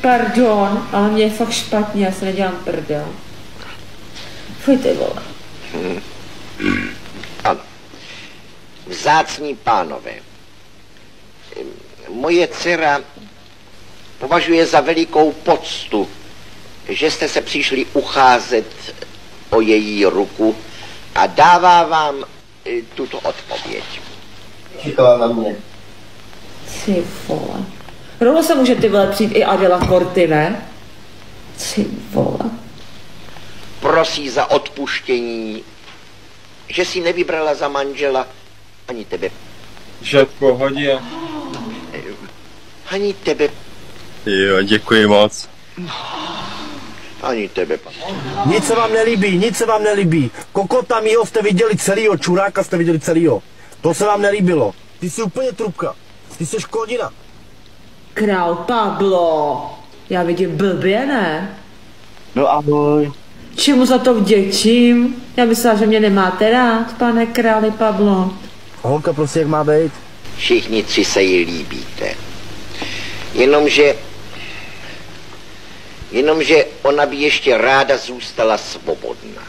Pardon, ale mě je fakt špatně, já se nedělám prdel. Fuj ty vole. Ano. Vzácní pánové, moje dcera považuje za velikou poctu, že jste se přišli ucházet o její ruku a dává vám tuto odpověď. Čekala na mě. Ty vole. Rovno se může ty vole přijít i Adela Corty, ne? Ty vole. Prosí za odpuštění, že si nevybrala za manžela ani tebe. Že v pohodě. Ani tebe. Jo, děkuji moc. Ani tebe, pan. Nic se vám nelíbí, nic se vám nelíbí. Kokota mýho jste viděli celýho, čuráka jste viděli celýho. To se vám nelíbilo. Ty jsi úplně trubka. Ty jsi škodina. Král Pablo. Já vidím blbě, ne? No ahoj. Čemu za to vděčím? Já myslela, že mě nemáte rád, pane králi Pablo. Holka prostě jak má být? Všichni tři se jí líbíte. Jenomže ona by ještě ráda zůstala svobodná.